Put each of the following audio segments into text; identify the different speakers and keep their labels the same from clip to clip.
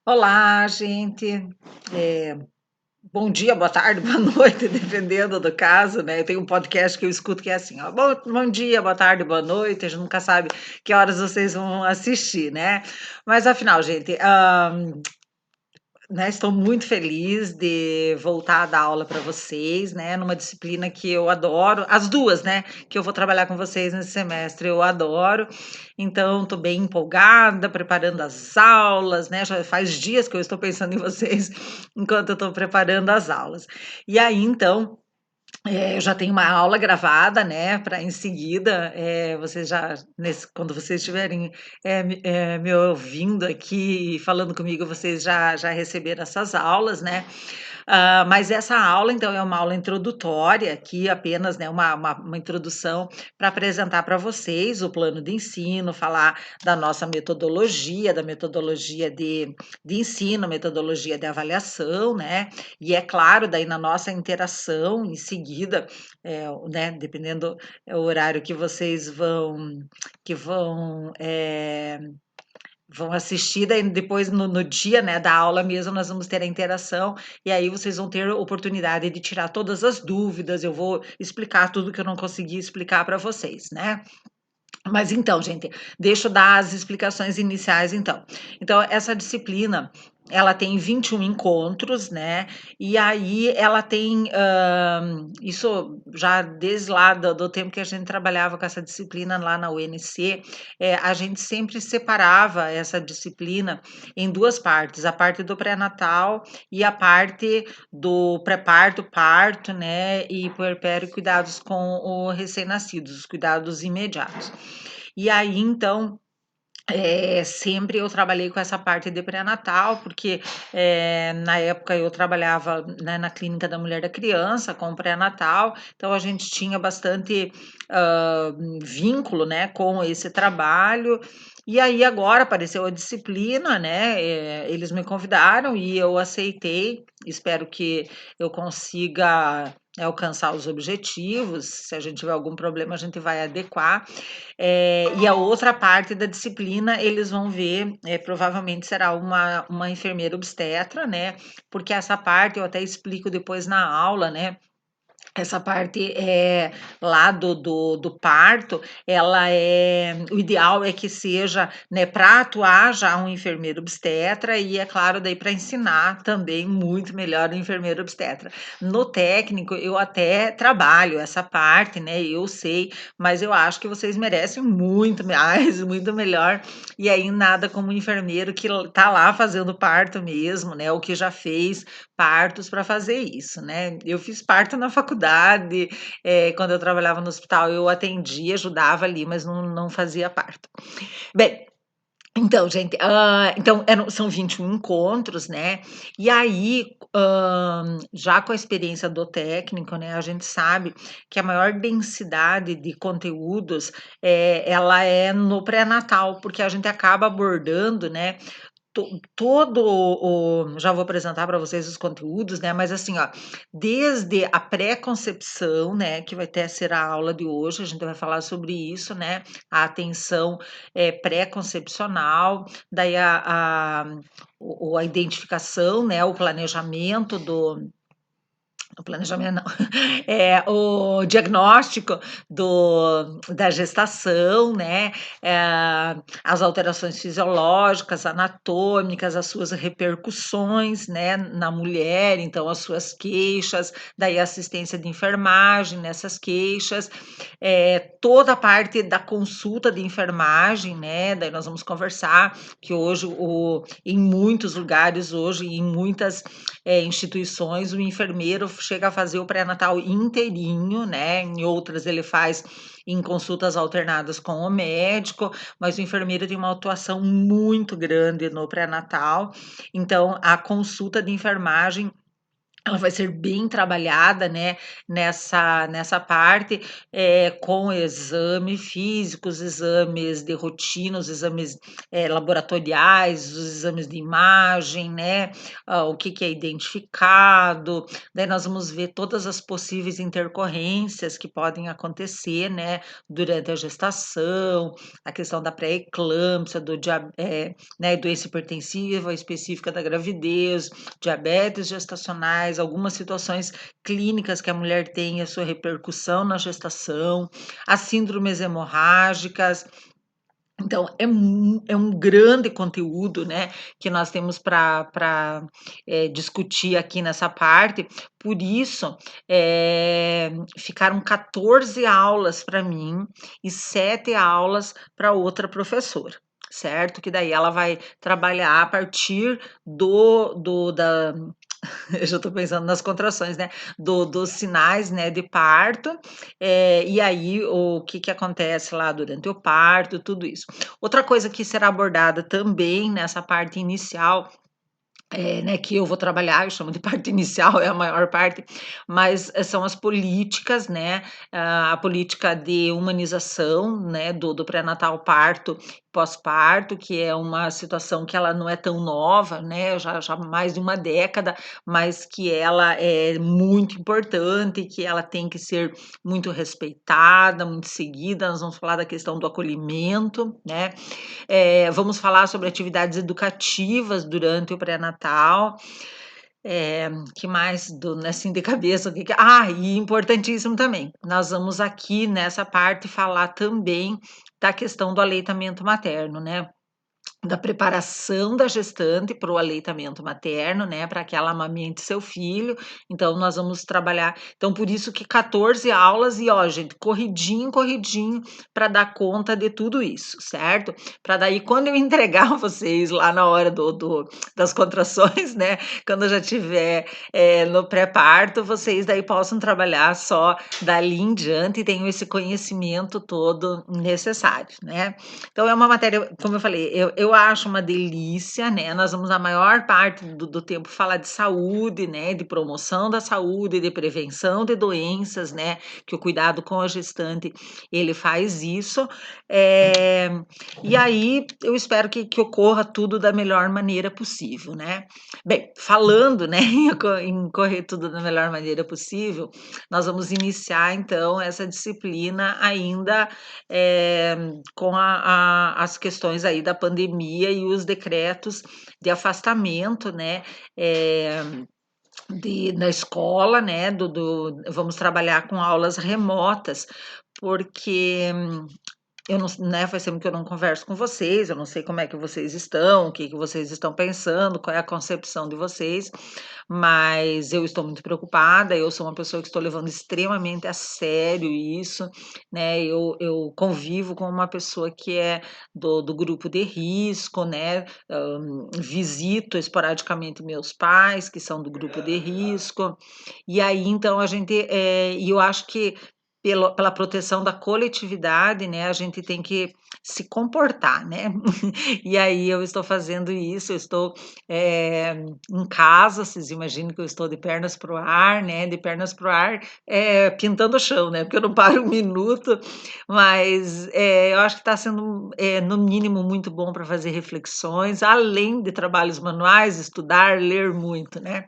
Speaker 1: Olá, gente. Eh, Bom dia, boa tarde, boa noite, dependendo do caso, né? Tem um podcast que eu escuto que é assim, ó, bom dia, boa tarde, boa noite. A gente nunca sabe que horas vocês vão assistir, né? Mas afinal, gente, né, estou muito feliz de voltar a dar aula para vocês, né, numa disciplina que eu adoro, as duas, né, que eu vou trabalhar com vocês nesse semestre, eu adoro. Então, estou bem empolgada, preparando as aulas, né, já faz dias que eu estou pensando em vocês enquanto eu estou preparando as aulas. E aí, então, eu já tenho uma aula gravada, né, para em seguida, vocês já quando vocês estiverem, me ouvindo aqui e falando comigo, vocês já receberam essas aulas, né. Mas essa aula, então, é uma aula introdutória aqui, apenas, né, uma introdução para apresentar para vocês o plano de ensino, falar da nossa metodologia, da metodologia de ensino, metodologia de avaliação, né, e é claro, daí na nossa interação em seguida, né, dependendo o horário que vocês vão assistir, daí depois no dia, né, da aula mesmo, nós vamos ter a interação, e aí vocês vão ter oportunidade de tirar todas as dúvidas, eu vou explicar tudo que eu não consegui explicar para vocês, né. Mas então, gente, deixa eu dar as explicações iniciais então. Então, essa disciplina, ela tem 21 encontros, né? E aí ela tem, isso já desde lá do tempo que a gente trabalhava com essa disciplina lá na UNC, a gente sempre separava essa disciplina em duas partes, a parte do pré-natal e a parte do pré-parto, parto, né? E puerpério, cuidados com o recém-nascidos, os cuidados imediatos. E aí, então, sempre eu trabalhei com essa parte de pré-natal, porque na época eu trabalhava, né, na clínica da mulher e da criança com pré-natal, então a gente tinha bastante vínculo, né, com esse trabalho. E aí agora apareceu a disciplina, né? Eles me convidaram e eu aceitei. Espero que eu consiga alcançar os objetivos. Se a gente tiver algum problema, a gente vai adequar. E a outra parte da disciplina, eles vão ver, provavelmente será uma enfermeira obstetra, né? Porque essa parte eu até explico depois na aula, né? Essa parte lá do parto, ela o ideal é que seja, né, para atuar já um enfermeiro obstetra e, é claro, daí para ensinar também muito melhor o enfermeiro obstetra. No técnico, eu até trabalho essa parte, né, eu sei, mas eu acho que vocês merecem muito mais, muito melhor, e aí nada como um enfermeiro que tá lá fazendo parto mesmo, né, o que já fez partos para fazer isso, né. Eu fiz parto na faculdade, quando eu trabalhava no hospital eu atendia, ajudava ali, mas não fazia parto. Bem, então gente, então são 21 encontros, né, e aí, já com a experiência do técnico, né, a gente sabe que a maior densidade de conteúdos, ela é no pré-natal, porque a gente acaba abordando, né, todo o já vou apresentar para vocês os conteúdos, né, mas assim, ó, desde a pré-concepção, né, que vai ter ser a aula de hoje, a gente vai falar sobre isso, né, a atenção, pré-concepcional, daí a identificação, né, o planejamento do o planejamento não, o diagnóstico da gestação, né, as alterações fisiológicas, anatômicas, as suas repercussões, né, na mulher, então as suas queixas, daí a assistência de enfermagem nessas queixas, toda a parte da consulta de enfermagem, né, daí nós vamos conversar que hoje em muitos lugares hoje, em muitas instituições, o enfermeiro chega a fazer o pré-natal inteirinho, né? Em outras ele faz em consultas alternadas com o médico, mas o enfermeiro tem uma atuação muito grande no pré-natal. Então, a consulta de enfermagem ela vai ser bem trabalhada, né, nessa parte, com exame físico, os exames de rotina, os exames, laboratoriais, os exames de imagem, né, o que que é identificado, daí nós vamos ver todas as possíveis intercorrências que podem acontecer, né, durante a gestação, a questão da pré-eclâmpsia, né, doença hipertensiva específica da gravidez, diabetes gestacionais, algumas situações clínicas que a mulher tem a sua repercussão na gestação, as síndromes hemorrágicas. Então, é um grande conteúdo, né, que nós temos para discutir aqui nessa parte. Por isso, ficaram 14 aulas para mim e 7 aulas para outra professora, certo? Que daí ela vai trabalhar a partir da eu já estou pensando nas contrações, né, dos sinais, né, de parto, e aí o que que acontece lá durante o parto, tudo isso. Outra coisa que será abordada também nessa parte inicial, né, que eu vou trabalhar, eu chamo de parte inicial, é a maior parte, mas são as políticas, né, a política de humanização, né, do pré-natal, parto, pós-parto, que é uma situação que ela não é tão nova, né, já há mais de uma década, mas que ela é muito importante, que ela tem que ser muito respeitada, muito seguida. Nós vamos falar da questão do acolhimento, né, vamos falar sobre atividades educativas durante o pré-natal. Que mais assim de cabeça, e importantíssimo também, nós vamos aqui nessa parte falar também da questão do aleitamento materno, né? Da preparação da gestante para o aleitamento materno, né, para que ela amamente seu filho. Então, nós vamos trabalhar. Então, por isso que 14 aulas e, ó, gente, corridinho, corridinho, para dar conta de tudo isso, certo? Para daí, quando eu entregar vocês lá na hora das contrações, né, quando eu já tiver no pré-parto, vocês daí possam trabalhar só dali em diante e tenham esse conhecimento todo necessário, né? Então é uma matéria, como eu falei, eu acho uma delícia, né? Nós vamos a maior parte do tempo falar de saúde, né? De promoção da saúde, de prevenção de doenças, né? Que o cuidado com a gestante ele faz isso. É, e aí eu espero que ocorra tudo da melhor maneira possível, né? Bem, falando, né, em correr tudo da melhor maneira possível, nós vamos iniciar então essa disciplina ainda é, com as questões aí da pandemia e os decretos de afastamento, né, da escola, né, vamos trabalhar com aulas remotas, porque eu não, né, faz tempo que eu não converso com vocês, eu não sei como é que vocês estão, o que que vocês estão pensando, qual é a concepção de vocês, mas eu estou muito preocupada, eu sou uma pessoa que estou levando extremamente a sério isso, né? Eu convivo com uma pessoa que é do grupo de risco, né? Visito esporadicamente meus pais, que são do grupo de risco, e aí então e eu acho que pela proteção da coletividade, né, a gente tem que se comportar, né? E aí eu estou fazendo isso, eu estou em casa, vocês imaginam que eu estou de pernas para o ar, né? De pernas para o ar, pintando o chão, né? Porque eu não paro um minuto, mas eu acho que está sendo, no mínimo, muito bom para fazer reflexões, além de trabalhos manuais, estudar, ler muito, né?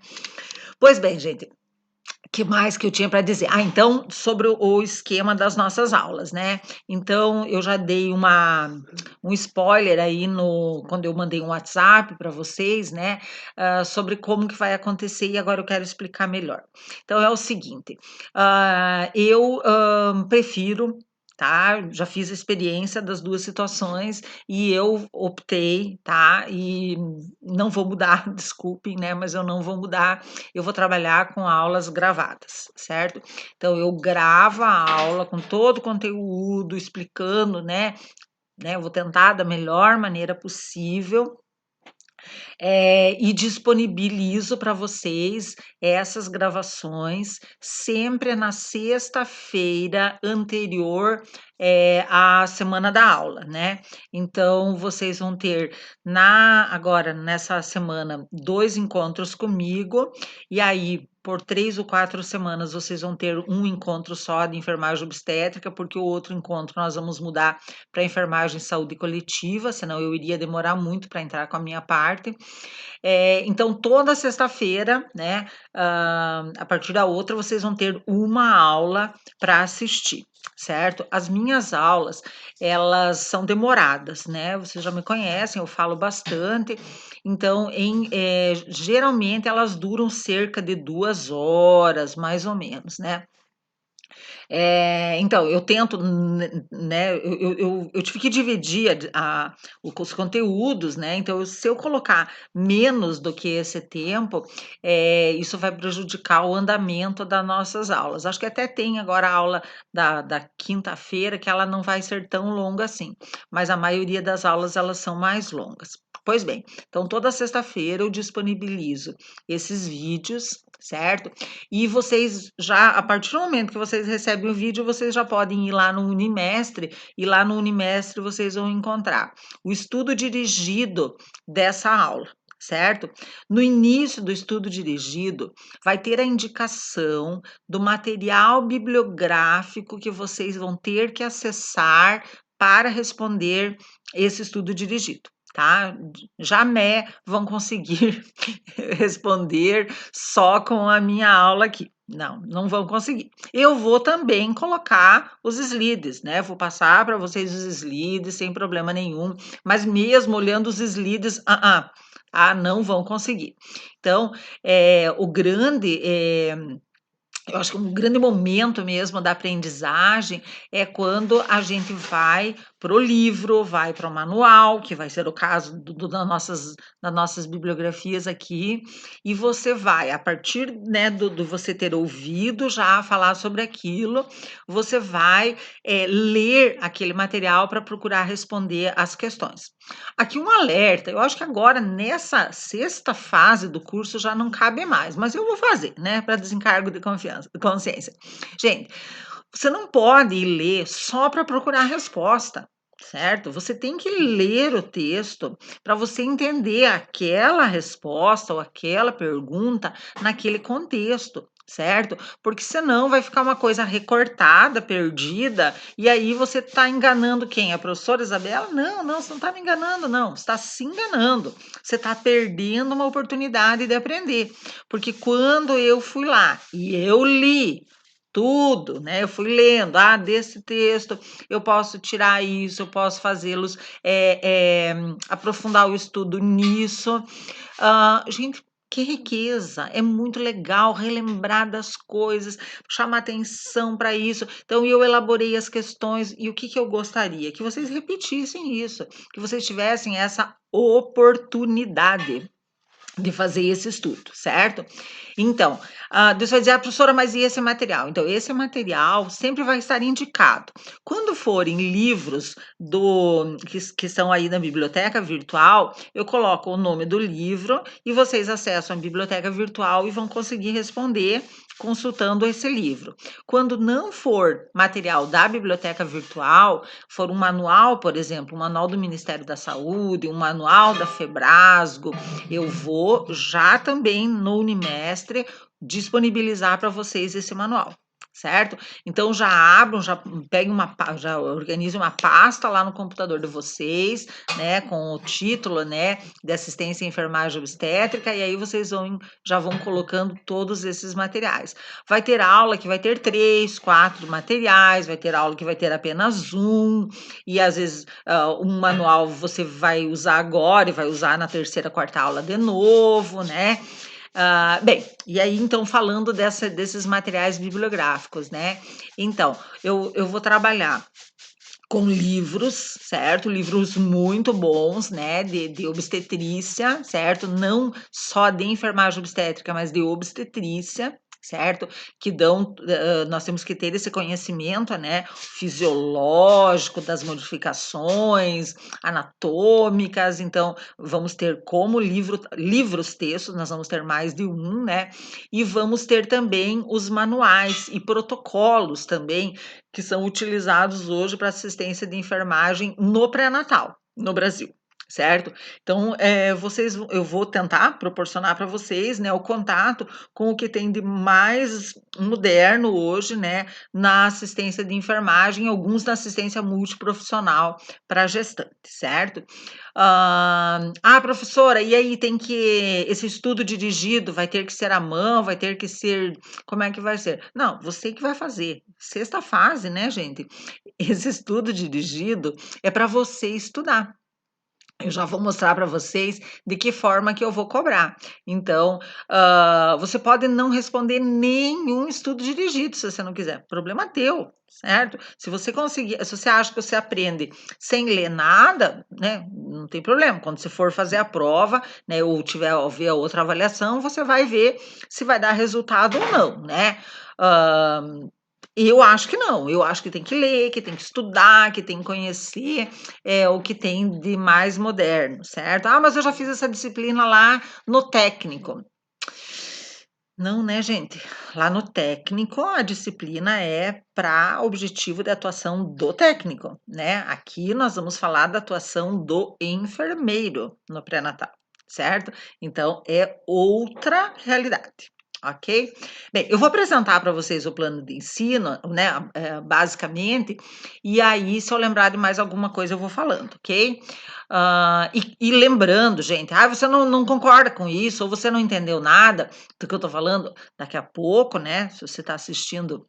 Speaker 1: Pois bem, gente, que mais que eu tinha para dizer? Então, sobre o esquema das nossas aulas, né? Então, eu já dei um spoiler aí quando eu mandei um WhatsApp para vocês, né? Sobre como que vai acontecer e agora eu quero explicar melhor. Então, é o seguinte, eu prefiro. Tá? Já fiz a experiência das duas situações e eu optei, tá? E não vou mudar, desculpem, né? Mas eu não vou mudar, eu vou trabalhar com aulas gravadas, certo? Então eu gravo a aula com todo o conteúdo, explicando, né? Eu vou tentar da melhor maneira possível e disponibilizo para vocês essas gravações sempre na sexta-feira anterior a semana da aula, né. Então vocês vão ter agora nessa semana 2 encontros comigo, e aí por 3 ou 4 semanas vocês vão ter um encontro só de enfermagem obstétrica, porque o outro encontro nós vamos mudar para enfermagem e saúde coletiva, senão eu iria demorar muito para entrar com a minha parte. Então toda sexta-feira, né, a partir da outra, vocês vão ter uma aula para assistir, certo? As minhas aulas, elas são demoradas, né? Vocês já me conhecem, eu falo bastante, então geralmente elas duram cerca de 2 horas, mais ou menos, né? Então, eu tento, né, eu tive que dividir os conteúdos, né, então se eu colocar menos do que esse tempo, isso vai prejudicar o andamento das nossas aulas. Acho que até tem agora a aula da quinta-feira, que ela não vai ser tão longa assim, mas a maioria das aulas elas são mais longas. Pois bem, então toda sexta-feira eu disponibilizo esses vídeos, certo? E vocês já, a partir do momento que vocês recebem o vídeo, vocês já podem ir lá no Unimestre, e lá no Unimestre vocês vão encontrar o estudo dirigido dessa aula, certo? No início do estudo dirigido, vai ter a indicação do material bibliográfico que vocês vão ter que acessar para responder esse estudo dirigido. Tá? Jamais vão conseguir responder só com a minha aula aqui. Não, não vão conseguir. Eu vou também colocar os slides, né? Vou passar para vocês os slides sem problema nenhum, mas mesmo olhando os slides, não vão conseguir. Então, eu acho que um grande momento mesmo da aprendizagem é quando a gente vai para o livro, vai para o manual, que vai ser o caso das nossas bibliografias aqui, e você vai, a partir, né, do você ter ouvido já falar sobre aquilo, você vai ler aquele material para procurar responder as questões. Aqui um alerta, eu acho que agora nessa sexta fase do curso já não cabe mais, mas eu vou fazer, né, para desencargo de consciência. Gente, você não pode ir ler só para procurar a resposta, certo? Você tem que ler o texto para você entender aquela resposta ou aquela pergunta naquele contexto, certo? Porque senão vai ficar uma coisa recortada, perdida, e aí você está enganando quem? A professora Isabela? Não, não, você não está me enganando, não. Você está se enganando. Você está perdendo uma oportunidade de aprender. Porque quando eu fui lá e eu li tudo, né? Eu fui lendo, desse texto eu posso tirar isso, eu posso fazê-los aprofundar o estudo nisso. Gente, que riqueza! É muito legal relembrar das coisas, chamar atenção para isso. Então, eu elaborei as questões e o que eu gostaria? Que vocês repetissem isso, que vocês tivessem essa oportunidade de fazer esse estudo, certo? Então, Deus vai dizer, professora, mas e esse material? Então, esse material sempre vai estar indicado. Quando forem livros que estão aí na biblioteca virtual, eu coloco o nome do livro e vocês acessam a biblioteca virtual e vão conseguir responder consultando esse livro. Quando não for material da biblioteca virtual, for um manual, por exemplo, um manual do Ministério da Saúde, um manual da Febrasgo, eu vou já também no Unimestre disponibilizar para vocês esse manual, certo? Então já abram, já peguem já organize uma pasta lá no computador de vocês, né, com o título, né, de assistência em enfermagem obstétrica, e aí vocês já vão colocando todos esses materiais. Vai ter aula que vai ter 3, 4 materiais, vai ter aula que vai ter apenas um, e às vezes um manual você vai usar agora e vai usar na terceira, quarta aula de novo, né? Bem, e aí então falando desses materiais bibliográficos, né? Então, eu vou trabalhar com livros, certo? Livros muito bons, né? De obstetrícia, certo? Não só de enfermagem obstétrica, mas de obstetrícia, certo? Que dão, nós temos que ter esse conhecimento, né, fisiológico das modificações anatômicas, então vamos ter como livros textos, nós vamos ter mais de um, né? E vamos ter também os manuais e protocolos também que são utilizados hoje para assistência de enfermagem no pré-natal no Brasil. Certo? Então, eu vou tentar proporcionar para vocês, né, o contato com o que tem de mais moderno hoje, né, na assistência de enfermagem, alguns na assistência multiprofissional para gestante, certo? Professora, e aí tem que esse estudo dirigido vai ter que ser à mão, vai ter que ser, como é que vai ser? Não, você que vai fazer. Sexta fase, né, gente? Esse estudo dirigido é para você estudar. Eu já vou mostrar para vocês de que forma que eu vou cobrar. Então, você pode não responder nenhum estudo dirigido, se você não quiser. Problema teu, certo? Se você conseguir, se você acha que você aprende sem ler nada, né, não tem problema. Quando você for fazer a prova, né, ou tiver ver a outra avaliação, você vai ver se vai dar resultado ou não, né? Eu acho que não, eu acho que tem que ler, que tem que estudar, que tem que conhecer o que tem de mais moderno, certo? Mas eu já fiz essa disciplina lá no técnico. Não, né, gente? Lá no técnico, a disciplina é para objetivo de atuação do técnico, né? Aqui nós vamos falar da atuação do enfermeiro no pré-natal, certo? Então é outra realidade. Ok? Bem, eu vou apresentar para vocês o plano de ensino, né? Basicamente, e aí, se eu lembrar de mais alguma coisa, eu vou falando, ok? E lembrando, gente, você não concorda com isso, ou você não entendeu nada do que eu estou falando, daqui a pouco, né? Se você está assistindo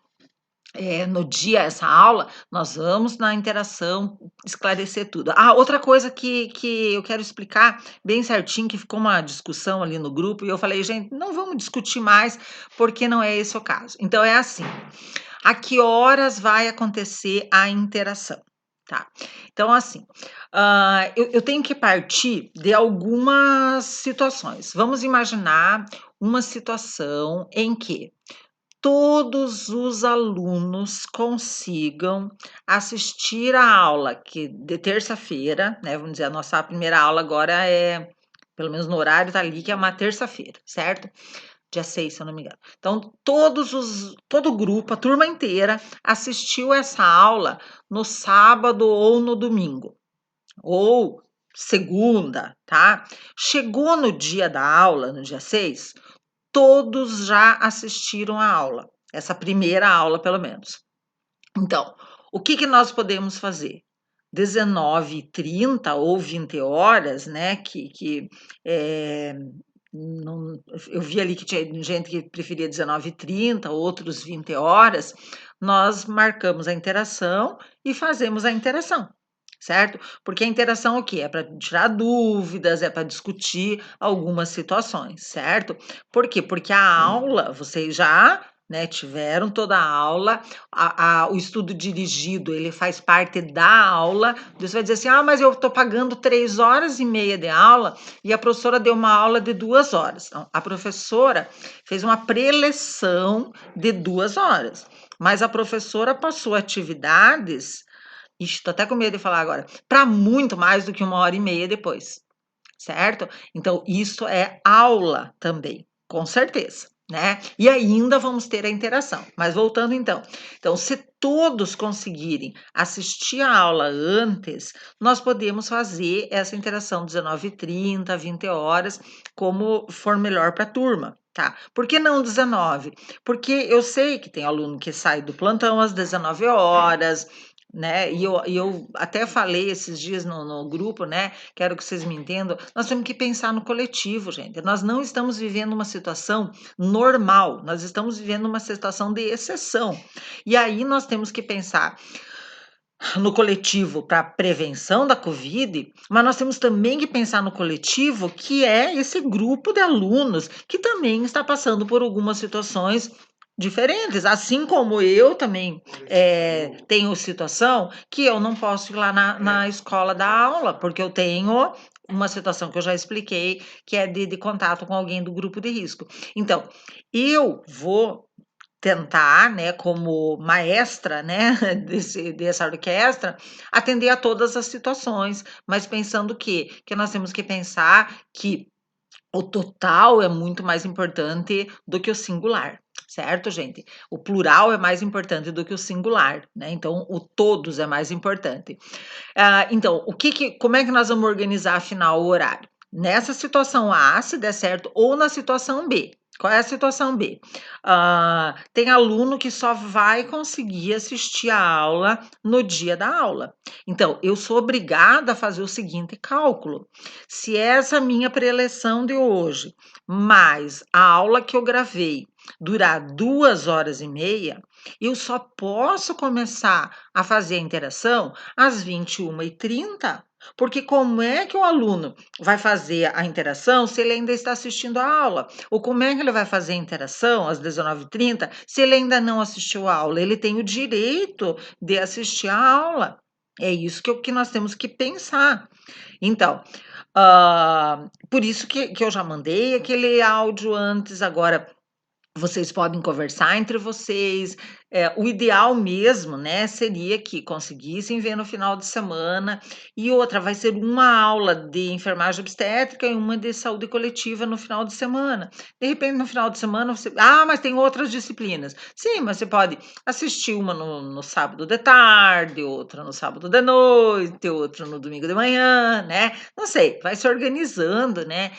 Speaker 1: no dia essa aula, nós vamos na interação esclarecer tudo. Outra coisa que eu quero explicar bem certinho, que ficou uma discussão ali no grupo, e eu falei, gente, não vamos discutir mais, porque não é esse o caso. Então, é assim, a que horas vai acontecer a interação? Tá, então assim, eu tenho que partir de algumas situações. Vamos imaginar uma situação em que todos os alunos consigam assistir a aula que de terça-feira, né, vamos dizer, a nossa primeira aula agora é, pelo menos no horário tá ali, que é uma terça-feira, certo? Dia 6, se eu não me engano. Então, todo o grupo, a turma inteira, assistiu essa aula no sábado ou no domingo, ou segunda, tá? Chegou no dia da aula, no dia 6, todos já assistiram a aula, essa primeira aula, pelo menos. Então, o que nós podemos fazer? 19h30 ou 20 horas, né? Não, eu vi ali que tinha gente que preferia 19h30, outros 20 horas. Nós marcamos a interação e fazemos a interação, certo? Porque a interação o quê? É para tirar dúvidas, é para discutir algumas situações, certo? Por quê? Porque a aula, vocês já, né, tiveram toda a aula, o estudo dirigido, ele faz parte da aula. Você vai dizer assim, mas eu estou pagando 3h30 de aula e a professora deu uma aula de 2 horas. Não, a professora fez uma preleção de 2 horas, mas a professora passou atividades, estou até com medo de falar agora, para muito mais do que 1h30 depois, certo? Então, isso é aula também, com certeza, né? E ainda vamos ter a interação. Mas voltando então. Então, se todos conseguirem assistir a aula antes, nós podemos fazer essa interação 19h30, 20 horas, como for melhor para a turma. Tá, por que não 19? Porque eu sei que tem aluno que sai do plantão às 19 horas, né? E eu até falei esses dias no grupo, né? Quero que vocês me entendam. Nós temos que pensar no coletivo, gente. Nós não estamos vivendo uma situação normal, nós estamos vivendo uma situação de exceção. E aí nós temos que pensar no coletivo para prevenção da Covid, mas nós temos também que pensar no coletivo, que é esse grupo de alunos que também está passando por algumas situações diferentes, assim como eu também tenho situação que eu não posso ir lá na escola dar aula, porque eu tenho uma situação que eu já expliquei, que é de contato com alguém do grupo de risco. Então, eu vou tentar, né, como maestra, né, dessa orquestra, atender a todas as situações, mas pensando que nós temos que pensar que o total é muito mais importante do que o singular, certo, gente? O plural é mais importante do que o singular, né? Então, o todos é mais importante. Então, como é que nós vamos organizar afinal o horário? Nessa situação A, se der certo, ou na situação B. Qual é a situação B? Tem aluno que só vai conseguir assistir a aula no dia da aula. Então, eu sou obrigada a fazer o seguinte cálculo: se essa minha preleção de hoje, mais a aula que eu gravei, durar 2 horas e meia, eu só posso começar a fazer a interação às 21h30, porque como é que o aluno vai fazer a interação se ele ainda está assistindo a aula? Ou como é que ele vai fazer a interação às 19h30 se ele ainda não assistiu a aula? Ele tem o direito de assistir a aula. É isso que nós temos que pensar. Então, por isso que eu já mandei aquele áudio antes, agora vocês podem conversar entre vocês. O ideal mesmo, né, seria que conseguissem ver no final de semana. E outra, vai ser uma aula de enfermagem obstétrica e uma de saúde coletiva no final de semana. De repente, no final de semana, você. Ah, mas tem outras disciplinas. Sim, mas você pode assistir uma no sábado de tarde, outra no sábado de noite, outra no domingo de manhã, né? Não sei, vai se organizando, né?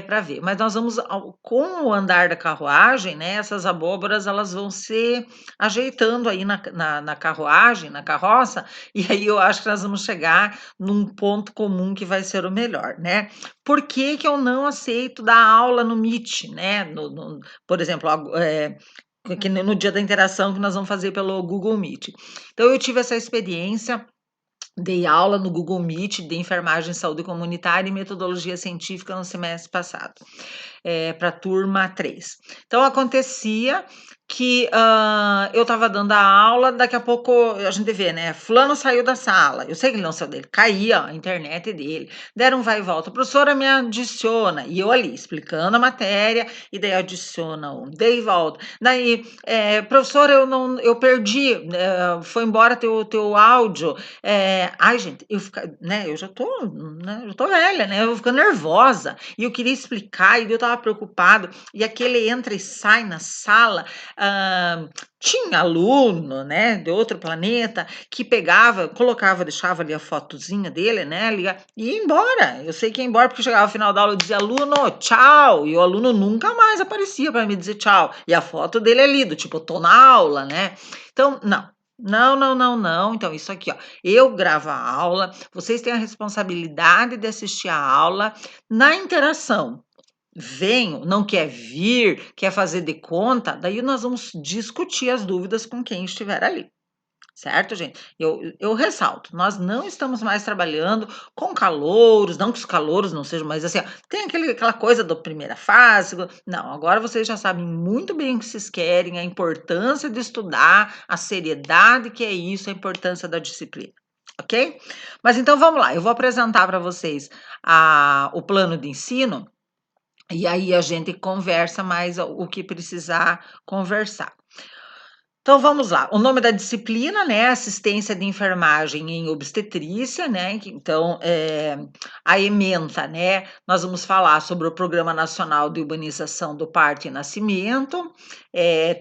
Speaker 1: Para ver. Mas nós vamos, com o andar da carruagem, né? Essas abóboras elas vão se ajeitando aí na carruagem, na carroça, e aí eu acho que nós vamos chegar num ponto comum que vai ser o melhor, né? Por que que eu não aceito dar aula no Meet, né? Por exemplo, que no dia da interação que nós vamos fazer pelo Google Meet. Então, eu tive essa experiência. Dei aula no Google Meet de enfermagem, saúde comunitária e metodologia científica no semestre passado, para a turma 3. Então, acontecia que eu estava dando a aula, daqui a pouco a gente vê, né? Fulano saiu da sala. Eu sei que ele não saiu dele, caía a internet dele. Deram um vai e volta. A professora me adiciona, e eu ali explicando a matéria, e daí adiciona um, daí volta. Daí, professora, eu perdi, foi embora teu áudio. Ai, gente, né, eu já tô, né, eu tô velha, né? Eu vou ficando nervosa. E eu queria explicar, e eu estava preocupado. E aquele entra e sai na sala. Tinha aluno, né, de outro planeta que pegava, colocava, deixava ali a fotozinha dele, né, e ia embora. Eu sei que ia embora porque chegava ao final da aula e dizia: aluno, tchau. E o aluno nunca mais aparecia para me dizer tchau. E a foto dele ali, do tipo, tô na aula, né? Então, não. Não, não, não, não. Então, isso aqui, ó. Eu gravo a aula, vocês têm a responsabilidade de assistir a aula na interação. Venho, não quer vir, quer fazer de conta, daí nós vamos discutir as dúvidas com quem estiver ali. Certo, gente? Eu ressalto, nós não estamos mais trabalhando com calouros, não que os calouros não sejam, mas assim, ó, tem aquela coisa da primeira fase. Não, agora vocês já sabem muito bem o que vocês querem, a importância de estudar, a seriedade que é isso, a importância da disciplina. Ok? Mas então vamos lá, eu vou apresentar para vocês o plano de ensino. E aí a gente conversa mais o que precisar conversar. Então vamos lá, o nome da disciplina, né, assistência de enfermagem em obstetrícia, né, então, a ementa, né, nós vamos falar sobre o Programa Nacional de Humanização do Parto e Nascimento,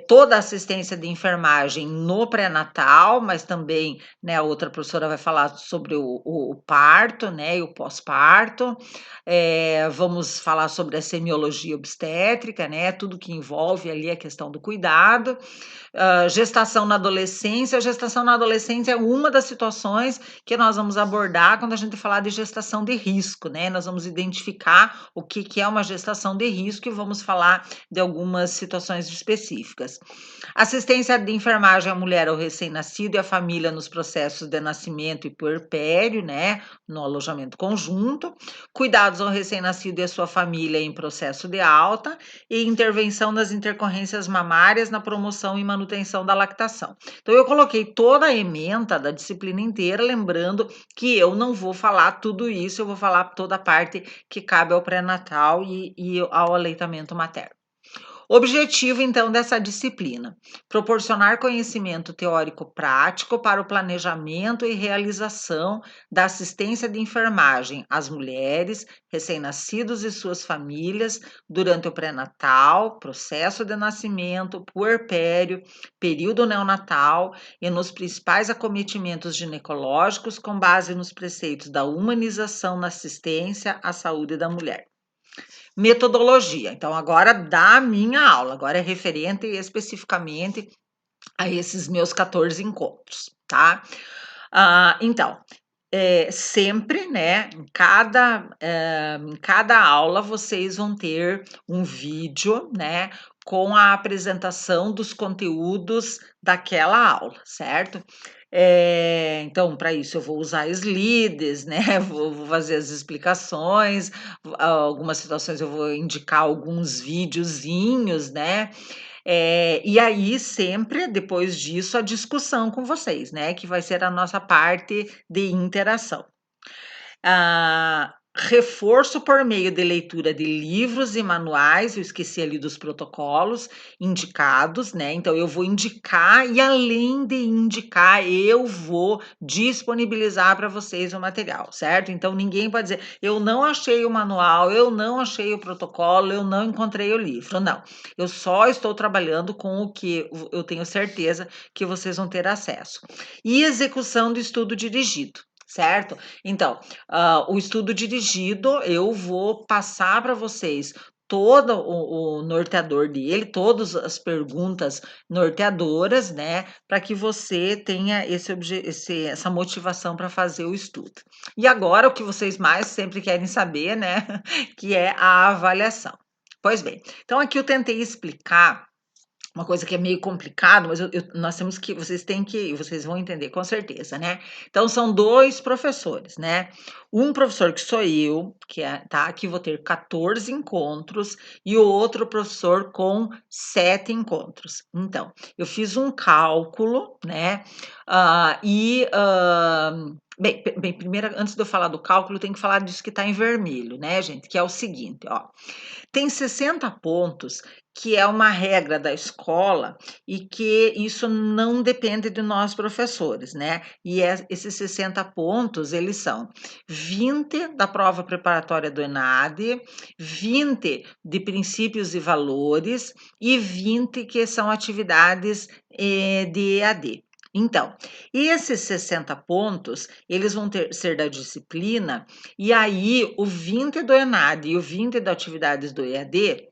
Speaker 1: toda a assistência de enfermagem no pré-natal, mas também, né, a outra professora vai falar sobre o parto, né, e o pós-parto, vamos falar sobre a semiologia obstétrica, né, tudo que envolve ali a questão do cuidado. Gestação na adolescência. A gestação na adolescência é uma das situações que nós vamos abordar quando a gente falar de gestação de risco, né? Nós vamos identificar o que é uma gestação de risco e vamos falar de algumas situações específicas. Assistência de enfermagem à mulher ao recém-nascido e à família nos processos de nascimento e puerpério, né? No alojamento conjunto. Cuidados ao recém-nascido e à sua família em processo de alta e intervenção nas intercorrências mamárias na promoção e manutenção questão da lactação. Então, eu coloquei toda a ementa da disciplina inteira, lembrando que eu não vou falar tudo isso, eu vou falar toda a parte que cabe ao pré-natal e ao aleitamento materno. Objetivo, então, dessa disciplina: proporcionar conhecimento teórico prático para o planejamento e realização da assistência de enfermagem às mulheres, recém-nascidos e suas famílias durante o pré-natal, processo de nascimento, puerpério, período neonatal e nos principais acometimentos ginecológicos com base nos preceitos da humanização na assistência à saúde da mulher. Metodologia. Então, agora da minha aula, agora é referente especificamente a esses meus 14 encontros, tá? Então, sempre, né, em cada aula vocês vão ter um vídeo, né, com a apresentação dos conteúdos daquela aula, certo? Então, para isso eu vou usar slides, né, vou fazer as explicações, algumas situações eu vou indicar alguns videozinhos, né, e aí sempre depois disso a discussão com vocês, né, que vai ser a nossa parte de interação. Reforço por meio de leitura de livros e manuais, eu esqueci ali dos protocolos indicados, né? Então, eu vou indicar e, além de indicar, eu vou disponibilizar para vocês o material, certo? Então, ninguém pode dizer, eu não achei o manual, eu não achei o protocolo, eu não encontrei o livro. Não, eu só estou trabalhando com o que eu tenho certeza que vocês vão ter acesso. E execução do estudo dirigido. Certo? Então, o estudo dirigido, eu vou passar para vocês todo o norteador dele, todas as perguntas norteadoras, né, para que você tenha essa motivação para fazer o estudo. E agora, o que vocês mais sempre querem saber, né, que é a avaliação. Pois bem, então aqui eu tentei explicar uma coisa que é meio complicado, mas nós temos que, vocês vão entender com certeza, né? Então, são 2 professores, né? Um professor que sou eu, tá? Aqui vou ter 14 encontros, e o outro professor com 7 encontros. Então, eu fiz um cálculo, né? Bem, primeiro, antes de eu falar do cálculo, tem que falar disso que está em vermelho, né, gente? Que é o seguinte, ó. Tem 60 pontos, que é uma regra da escola e que isso não depende de nós professores, né? E esses 60 pontos, eles são 20 da prova preparatória do ENAD, 20 de princípios e valores e 20 que são atividades de EAD. Então, esses 60 pontos, eles vão ser da disciplina, e aí o 20 do ENAD e o 20 da atividades do EAD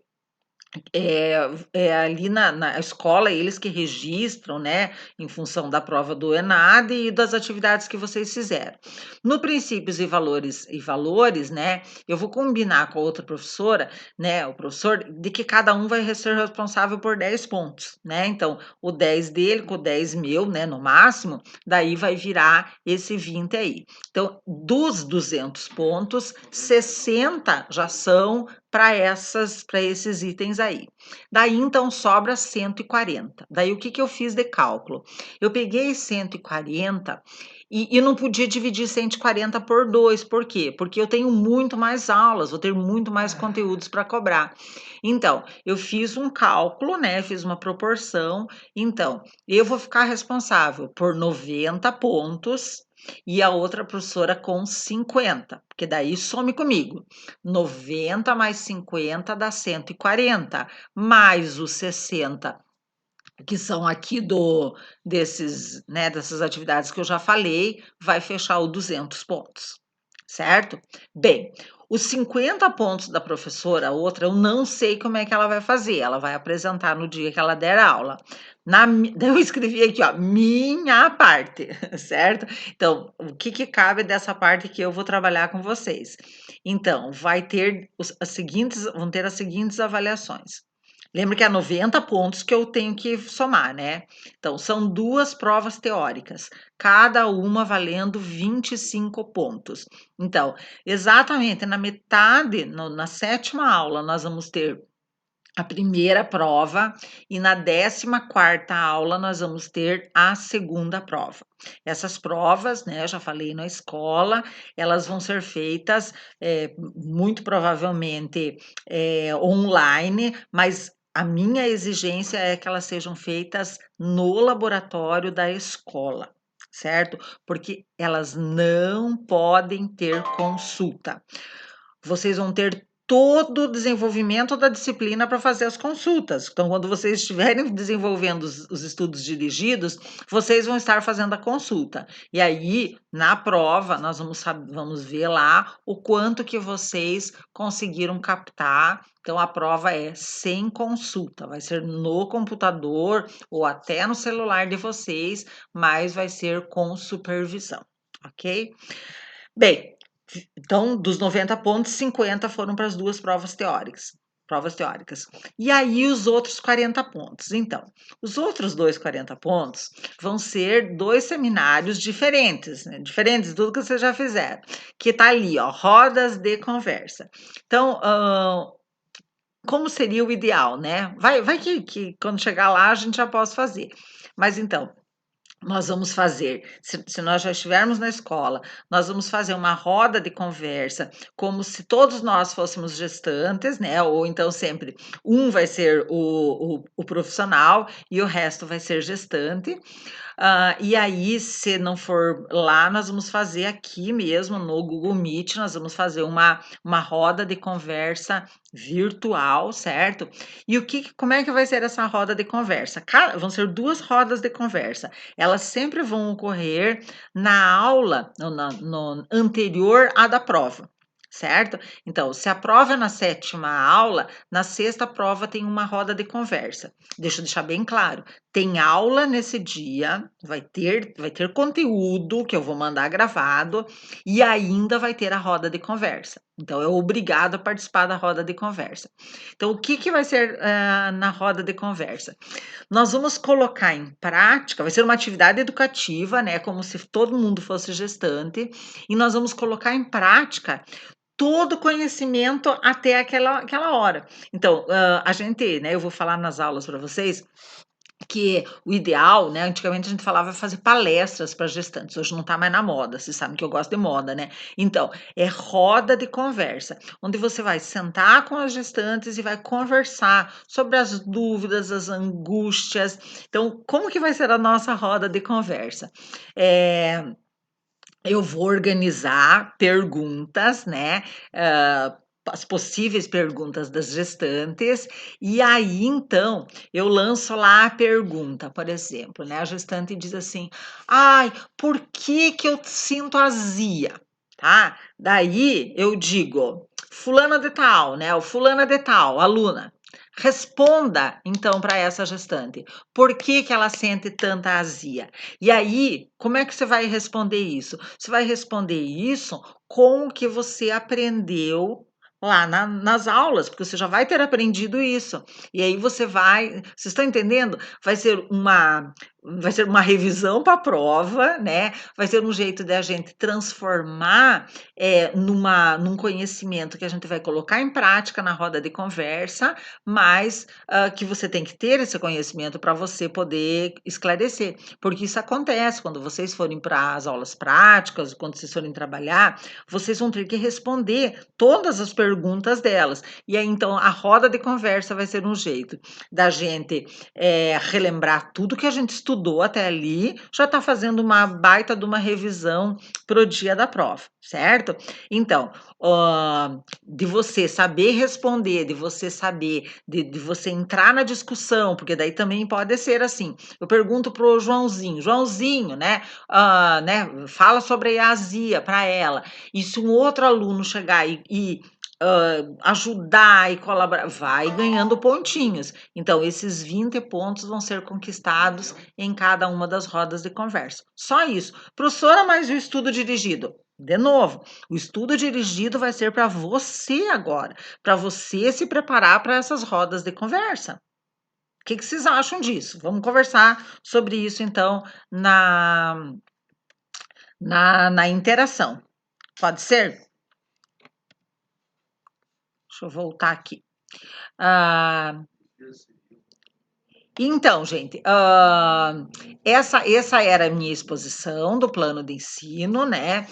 Speaker 1: ali na escola, eles que registram, né, em função da prova do ENAD e das atividades que vocês fizeram. No princípios e valores, né, eu vou combinar com a outra professora, né, o professor, de que cada um vai ser responsável por 10 pontos, né? Então, o 10 dele com o 10 meu, né, no máximo, daí vai virar esse 20 aí. Então, dos 200 pontos, 60 já são para esses itens aí. Daí, então, sobra 140. Daí, o que que eu fiz de cálculo? Eu peguei 140 e não podia dividir 140 por 2. Por quê? Porque eu tenho muito mais aulas, vou ter muito mais conteúdos para cobrar. Então, eu fiz um cálculo, né? Fiz uma proporção. Então, eu vou ficar responsável por 90 pontos e a outra professora com 50, porque daí some comigo. 90 mais 50 dá 140, mais os 60 que são aqui dessas atividades que eu já falei, vai fechar o 200 pontos, certo? Bem, os 50 pontos da professora, a outra, eu não sei como é que ela vai fazer, ela vai apresentar no dia que ela der aula. Eu escrevi aqui, ó, minha parte, certo? Então, o que cabe dessa parte que eu vou trabalhar com vocês? Então, vão ter as seguintes avaliações. Lembra que é 90 pontos que eu tenho que somar, né? Então, são 2 provas teóricas, cada uma valendo 25 pontos. Então, exatamente na metade, na 7ª aula, nós vamos ter a primeira prova e na 14ª aula nós vamos ter a segunda prova. Essas provas, né, eu já falei na escola, elas vão ser feitas, muito provavelmente, online, mas a minha exigência é que elas sejam feitas no laboratório da escola, certo? Porque elas não podem ter consulta. Vocês vão ter todo o desenvolvimento da disciplina para fazer as consultas. Então, quando vocês estiverem desenvolvendo os estudos dirigidos, vocês vão estar fazendo a consulta. E aí, na prova, nós vamos ver lá o quanto que vocês conseguiram captar. Então, a prova é sem consulta, vai ser no computador ou até no celular de vocês, mas vai ser com supervisão, ok? Bem, então, dos 90 pontos, 50 foram para as 2 provas teóricas. E aí os outros 40 pontos? Então, os outros 2 40 pontos vão ser 2 seminários diferentes, né, diferentes de tudo que vocês já fizeram, que está ali, ó, rodas de conversa. Então, como seria o ideal, né? Vai que quando chegar lá a gente já possa fazer. Mas então, nós vamos fazer, se nós já estivermos na escola, nós vamos fazer uma roda de conversa, como se todos nós fôssemos gestantes, né? Ou então sempre um vai ser o profissional e o resto vai ser gestante. E aí, se não for lá, nós vamos fazer aqui mesmo no Google Meet, nós vamos fazer uma roda de conversa virtual, certo? E como é que vai ser essa roda de conversa? Vão ser 2 rodas de conversa. Elas sempre vão ocorrer na aula, no anterior à da prova, certo? Então, se a prova é na 7ª aula, na 6ª prova tem uma roda de conversa. Deixa eu deixar bem claro, tem aula nesse dia, vai ter conteúdo que eu vou mandar gravado e ainda vai ter a roda de conversa. Então, é obrigado a participar da roda de conversa. Então, o que vai ser na roda de conversa? Nós vamos colocar em prática, vai ser uma atividade educativa, né? Como se todo mundo fosse gestante, e nós vamos colocar em prática todo o conhecimento até aquela hora. Então, a gente, né? Eu vou falar nas aulas para vocês que o ideal, né, antigamente a gente falava fazer palestras para gestantes, hoje não está mais na moda, vocês sabem que eu gosto de moda, né? Então, é roda de conversa, onde você vai sentar com as gestantes e vai conversar sobre as dúvidas, as angústias. Então, como que vai ser a nossa roda de conversa? É, eu vou organizar perguntas, né, as possíveis perguntas das gestantes, e aí então eu lanço lá a pergunta, por exemplo, né, a gestante diz assim: "Ai, por que que eu sinto azia?", tá. Daí eu digo: "Fulana de tal", né, ou fulana de tal, aluna, responda então para essa gestante, por que que ela sente tanta azia? E aí, como é que você vai responder isso? Você vai responder isso com o que você aprendeu lá nas aulas, porque você já vai ter aprendido isso. E aí vocês estão entendendo? Vai ser uma revisão para a prova, né? Vai ser um jeito de a gente transformar num conhecimento que a gente vai colocar em prática na roda de conversa, mas que você tem que ter esse conhecimento para você poder esclarecer. Porque isso acontece quando vocês forem para as aulas práticas, quando vocês forem trabalhar, vocês vão ter que responder todas as perguntas delas. E aí, então, a roda de conversa vai ser um jeito da gente relembrar tudo que a gente estudou até ali, já está fazendo uma baita de uma revisão para o dia da prova, certo? Então, de você saber responder, de você saber, de você entrar na discussão, porque daí também pode ser assim. Eu pergunto pro Joãozinho, né, fala sobre a azia para ela. E se um outro aluno chegar ajudar e colaborar, vai ganhando pontinhos. Então, esses 20 pontos vão ser conquistados em cada uma das rodas de conversa. Só isso. Professora, mas o estudo dirigido? De novo, o estudo dirigido vai ser para você agora, para você se preparar para essas rodas de conversa. O que vocês acham disso? Vamos conversar sobre isso, então, na interação. Pode ser? Deixa eu voltar aqui. Ah, então, gente, essa era a minha exposição do plano de ensino, né.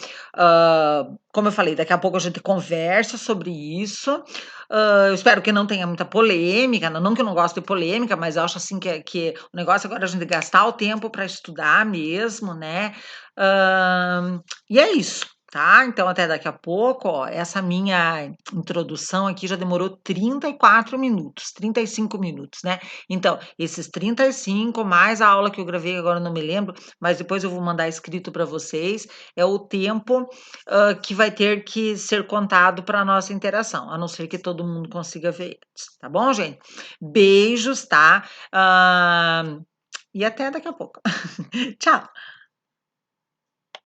Speaker 1: Como eu falei, daqui a pouco a gente conversa sobre isso. Eu espero que não tenha muita polêmica, não que eu não gosto de polêmica, mas eu acho, assim, que o negócio agora é a gente gastar o tempo para estudar mesmo, né. E é isso, tá. Então até daqui a pouco, ó, essa minha introdução aqui já demorou 34 minutos, 35 minutos, né. Então, esses 35 mais a aula que eu gravei, agora eu não me lembro, mas depois eu vou mandar escrito para vocês, é o tempo, que vai ter que ser contado para a nossa interação, a não ser que todo mundo consiga ver antes, tá bom, gente? Beijos, tá? E até daqui a pouco. Tchau.